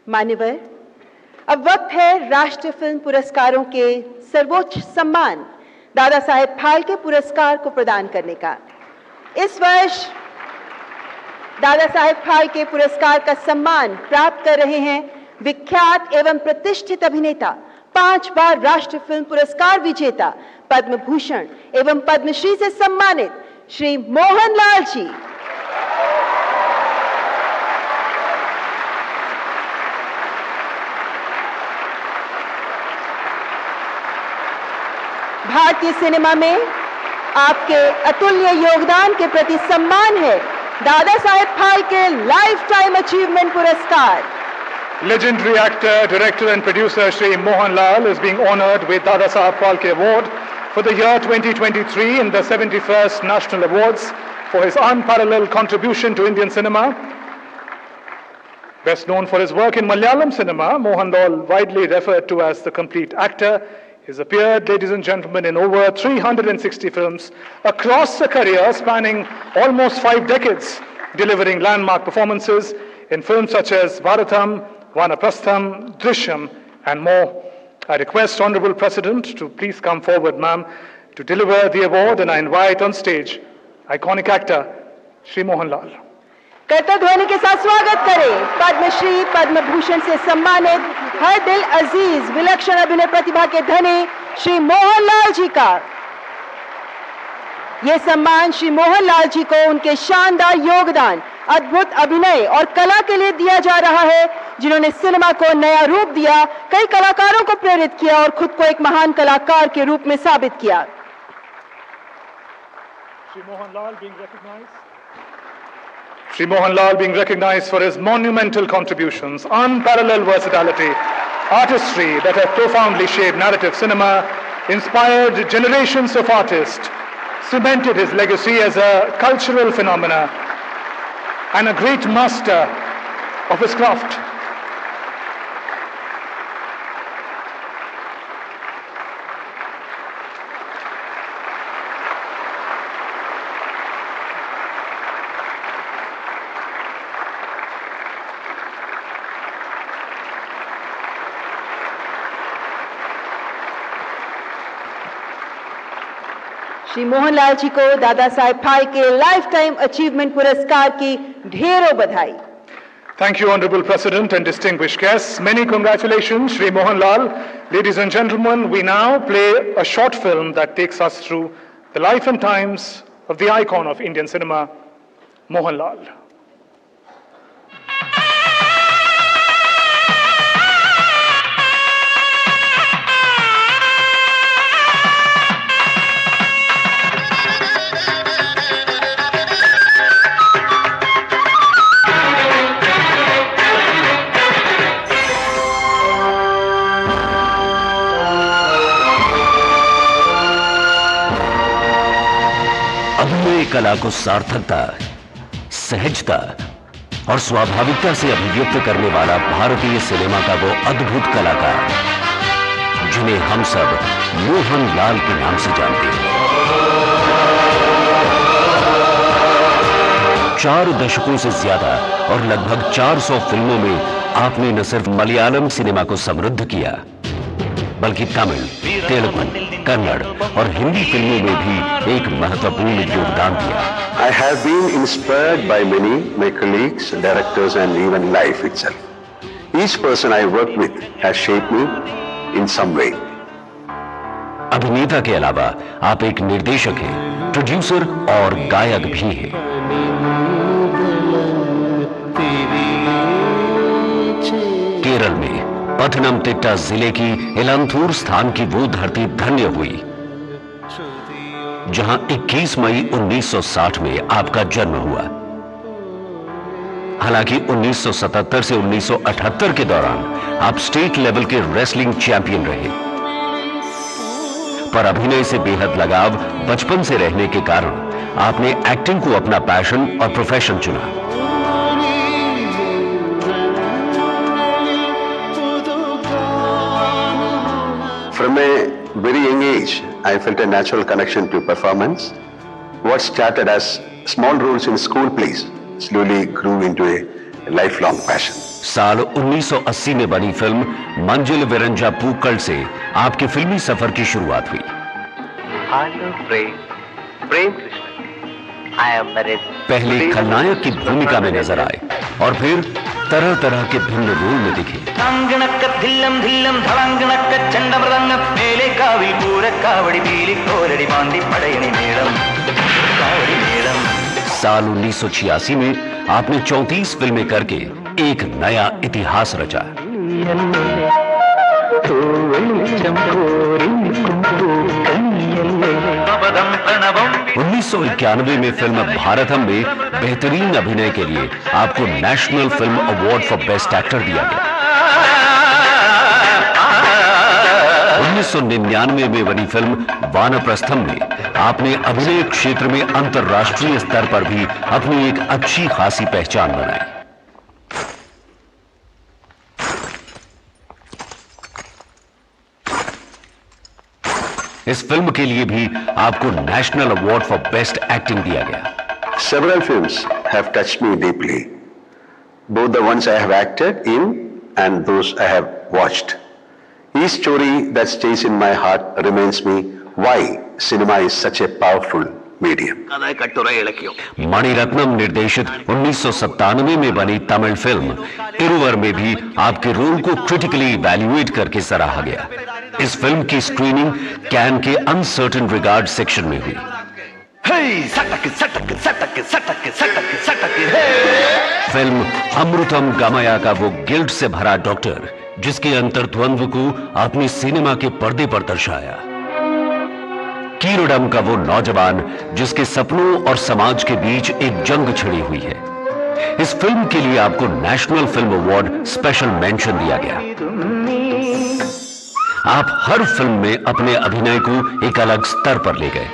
मान्यवर, अब वक्त है राष्ट्रीय फिल्म पुरस्कारों के सर्वोच्च सम्मान दादा साहेब फाल्के पुरस्कार को प्रदान करने का। इस वर्ष दादा साहेब फाल्के पुरस्कार का सम्मान प्राप्त कर रहे हैं विख्यात एवं प्रतिष्ठित अभिनेता, 5 बार राष्ट्रीय फिल्म पुरस्कार विजेता, पद्म भूषण एवं पद्मश्री से सम्मानित श्री मोहनलाल जी। भारतीय सिनेमा में आपके अतुल्य योगदान के प्रति सम्मान है Dada Saheb Phalke life time achievement पुरस्कार। Legendary actor, director and producer Shri Mohan Lal is being honored with Dada Saheb Phalke Award for the year 2023 in the 71st National Awards for his unparalleled contribution to Indian cinema. Best known for his work in Malayalam cinema, Mohan Lal, widely referred to as the complete actor, has appeared, ladies and gentlemen, in over 360 films across a career spanning almost 5 decades, delivering landmark performances in films such as Bharatam, Vanaprastham, Drishyam and more. I request Honorable President to please come forward, ma'am, to deliver the award, and I invite on stage iconic actor Shri Mohan Lal. करतल ध्वनि के साथ स्वागत करें पद्मश्री पद्म भूषण से सम्मानित हर दिल अजीज विलक्षण अभिनय प्रतिभा के धनी श्री मोहन लाल जी का। यह सम्मान श्री मोहन लाल जी को उनके शानदार योगदान, अद्भुत अभिनय और कला के लिए दिया जा रहा है, जिन्होंने सिनेमा को नया रूप दिया, कई कलाकारों को प्रेरित किया और खुद को एक महान कलाकार के रूप में साबित किया। Shri Mohan Lal being recognized for his monumental contributions, unparalleled versatility, artistry that have profoundly shaped narrative cinema, inspired generations of artists, cemented his legacy as a cultural phenomena, and a great master of his craft. Shri Mohan Lal ji को Dada Saheb Phalke life time achievement पुरस्कार की ढेरों बधाई। Thank you, Honorable President and distinguished guests. Many congratulations, Shri Mohan Lal. Ladies and gentlemen, we now play a short film that takes us through the life and times of the icon of Indian cinema, Mohan Lal. कला को सार्थकता, सहजता और स्वाभाविकता से अभिव्यक्त करने वाला भारतीय सिनेमा का वो अद्भुत कलाकार, जिन्हें हम सब मोहन लाल के नाम से जानते हैं। 4 दशकों से ज्यादा और लगभग 400 फिल्मों में आपने न सिर्फ मलयालम सिनेमा को समृद्ध किया, बल्कि तमिल, तेलुगु, कन्नड़ और हिंदी फिल्मों में भी एक महत्वपूर्ण योगदान दिया। I have been inspired by many, my colleagues, directors and even life itself. Each person I worked with has shaped me in some way. अभिनेता के अलावा आप एक निर्देशक हैं, प्रोड्यूसर और गायक भी हैं। केरल में पथनमथिट्टा जिले की एलंथूर स्थान की वो धरती धन्य हुई, जहां 21 मई 1960 में आपका जन्म हुआ। हालांकि 1977 से 1978 के दौरान आप स्टेट लेवल के रेसलिंग चैंपियन रहे, पर अभिनय से बेहद लगाव बचपन से रहने के कारण आपने एक्टिंग को अपना पैशन और प्रोफेशन चुना। From a very young age, I felt a natural connection to performance. What started as small roles in school plays slowly grew into a lifelong passion. साल 1980 में बनी फिल्म मंजिल विरंजा पूक्कल से आपके फिल्मी सफर की शुरुआत हुई। Hello Prem Krishna, I am married. पहले खलनायक की भूमिका में नजर आए और फिर तरह तरह के भिन्न रोल में दिखे। धिल्लम धिल्लम धड़ंगणक चंडमृदंग मेले काविल पूर कावड़ी पीली कोरड़ी बांधी पड़यनी मेड़म कावड़ी मेड़म। साल 1986 में आपने 34 फिल्में करके एक नया इतिहास रचा। 1991 में फिल्म भारतम में बेहतरीन अभिनय के लिए आपको national film award for best actor दिया गया। 1999 में बनी फिल्म वानप्रस्थम में आपने अभिनय क्षेत्र में अंतर्राष्ट्रीय स्तर पर भी अपनी एक अच्छी खासी पहचान बनाई। इस फिल्म के लिए भी आपको national award for best acting दिया गया। Several films have touched me deeply, both the ones I have acted in and those I have watched. Each story that stays in my heart reminds me why cinema is such a powerful medium. Mani Ratnam निर्देशित 1997 में बनी Tamil film Iruvar में भी आपके role को critically evaluate करके सराहा गया। इस फिल्म की स्क्रीनिंग कैन के अनसर्टेन रिगार्ड सेक्शन में हुई। फिल्म अमृतम गमया का वो गिल्ट से भरा डॉक्टर जिसके अंतर्द्वंद्व को आपने सिनेमा के पर्दे पर दर्शाया। कीरोडम का वो नौजवान जिसके सपनों और समाज के बीच एक जंग छिड़ी हुई है। इस फिल्म के लिए आपको national film award special mention दिया गया। आप हर फिल्म में अपने अभिनय को एक अलग स्तर पर ले गए।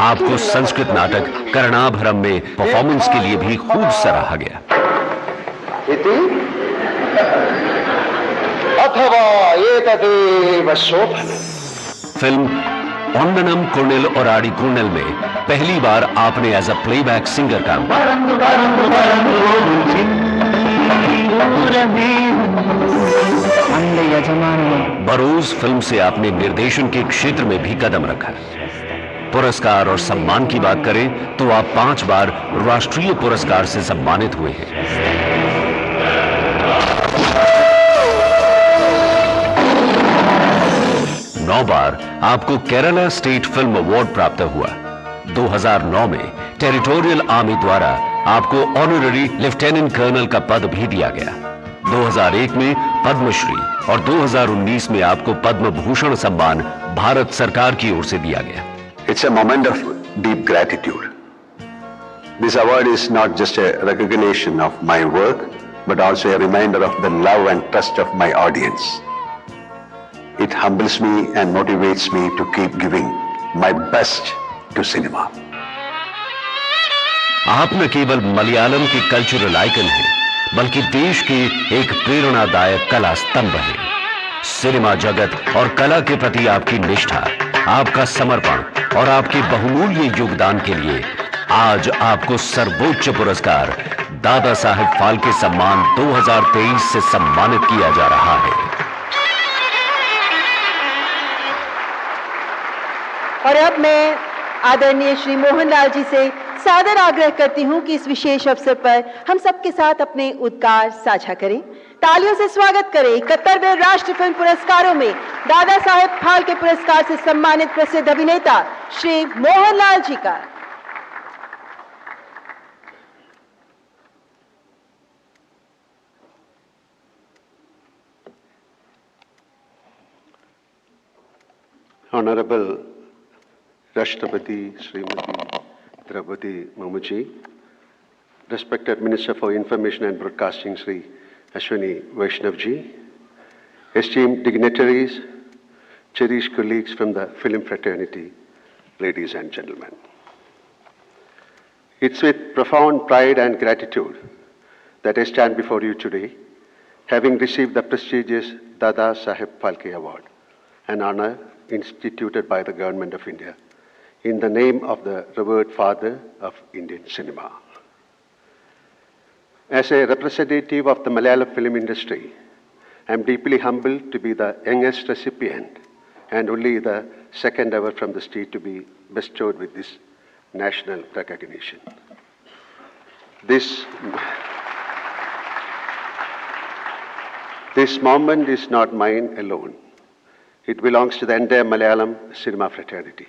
आपको संस्कृत नाटक कर्णाभरम में परफॉर्मेंस के लिए भी खूब सराहा गया। फिल्म ओंडनम कुर्निल और आड़ी कुर्निल में पहली बार आपने एज अ प्लेबैक सिंगर काम किया। बरोज फिल्म से आपने निर्देशन के क्षेत्र में भी कदम रखा। पुरस्कार और सम्मान की बात करें तो आप 5 बार राष्ट्रीय पुरस्कार से सम्मानित हुए हैं। नौ बार आपको केरला स्टेट फिल्म अवार्ड प्राप्त हुआ। 2009 में टेरिटोरियल आर्मी द्वारा आपको ऑनररी लेफ्टिनेंट कर्नल का पद भी दिया गया। 2001 में पद्मश्री और 2019 में आपको पद्म भूषण सम्मान भारत सरकार की ओर से दिया गया। It's a moment of deep gratitude. This award is not just a recognition of my work, but also a reminder of the love and trust of my audience. It humbles me and motivates me to keep giving my best to cinema. आप न केवल मलयालम के cultural icon हैं, बल्कि देश के एक प्रेरणादायक कला स्तंभ हैं। सिनेमा जगत और कला के प्रति आपकी निष्ठा, आपका समर्पण और आपके बहुमूल्य योगदान के लिए आज आपको सर्वोच्च पुरस्कार दादा साहेब फाल्के सम्मान 2023 से सम्मानित किया जा रहा है। और अब मैं आदरणीय श्री मोहनलाल जी से सादर आग्रह करती हूं कि इस विशेष अवसर पर हम सबके साथ अपने उद्गार साझा करें। तालियों से स्वागत करें 71वें राष्ट्रीय फिल्म पुरस्कारों में दादा साहेब फाल्के पुरस्कार से सम्मानित प्रसिद्ध अभिनेता श्री मोहनलाल जी का। Honorable Rashtrapati Srimati Draupadi Murmu, respected Minister for Information and Broadcasting Sri Ashwini Vaishnav ji, esteemed dignitaries, cherished colleagues from the film fraternity, ladies and gentlemen. It's with profound pride and gratitude that I stand before you today, having received the prestigious Dada Saheb Phalke Award, an honor instituted by the Government of India in the name of the revered father of Indian cinema. As a representative of the Malayalam film industry, I am deeply humbled to be the youngest recipient and only the second ever from the state to be bestowed with this national recognition. This moment is not mine alone. It belongs to the entire Malayalam cinema fraternity.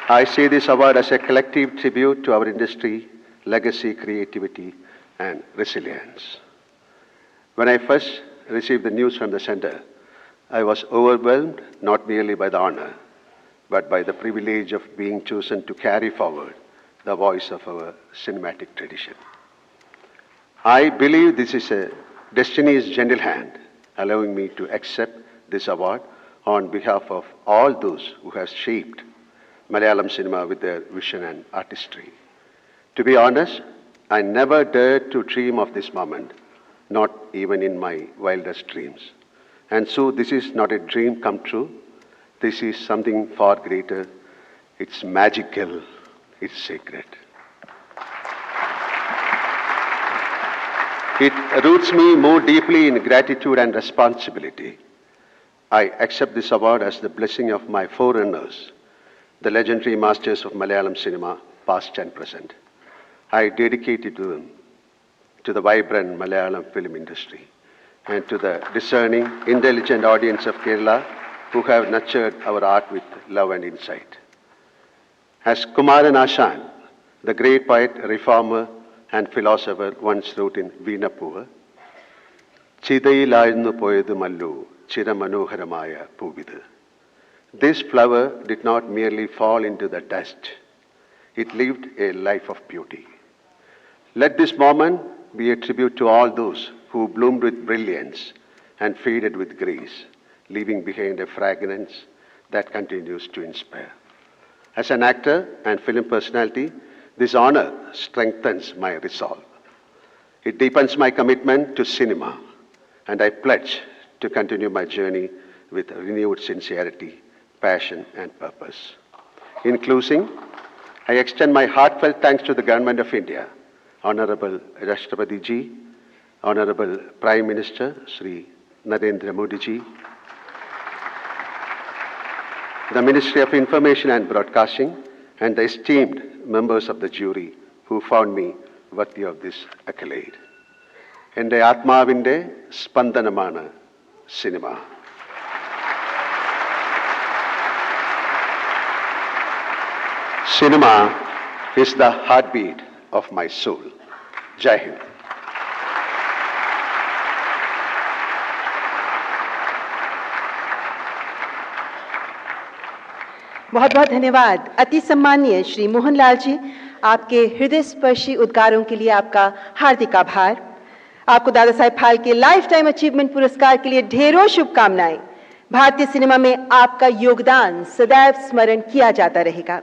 I see this award as a collective tribute to our industry, legacy, creativity, and resilience. When I first received the news from the center, I was overwhelmed not merely by the honor, but by the privilege of being chosen to carry forward the voice of our cinematic tradition. I believe this is a destiny's gentle hand allowing me to accept this award on behalf of all those who have shaped Malayalam cinema with their vision and artistry. To be honest, I never dared to dream of this moment, not even in my wildest dreams. And so this is not a dream come true. This is something far greater. It's magical. It's sacred. It roots me more deeply in gratitude and responsibility. I accept this award as the blessing of my forerunners, the legendary masters of Malayalam cinema, past and present. I dedicate it to them, to the vibrant Malayalam film industry, and to the discerning, intelligent audience of Kerala who have nurtured our art with love and insight. As Kumaran Ashan, the great poet, reformer, and philosopher once wrote in Veenappuva, Chidayilazhnu poyathu mallu chiramanoharamaya poovidu. This flower did not merely fall into the dust. It lived a life of beauty. Let this moment be a tribute to all those who bloomed with brilliance and faded with grace, leaving behind a fragrance that continues to inspire. As an actor and film personality, this honor strengthens my resolve. It deepens my commitment to cinema, and I pledge to continue my journey with renewed sincerity, passion, and purpose. In closing, I extend my heartfelt thanks to the Government of India, Honorable Rashtrapati Ji, Honorable Prime Minister Shri Narendra Modi Ji, the Ministry of Information and Broadcasting, and the esteemed members of the jury who found me worthy of this accolade. Ende Atmavinte Spandanamana cinema. Cinema is the heartbeat of my soul. Jai Hind. बहुत बहुत धन्यवाद। अति सम्माननीय श्री मोहनलाल जी, आपके हृदय स्पर्शी उद्गारों के लिए आपका हार्दिक आभार। आपको Dada Saheb Phalke life time achievement पुरस्कार के लिए ढेरों शुभकामनाएं। भारतीय सिनेमा में आपका योगदान सदैव स्मरण किया जाता रहेगा।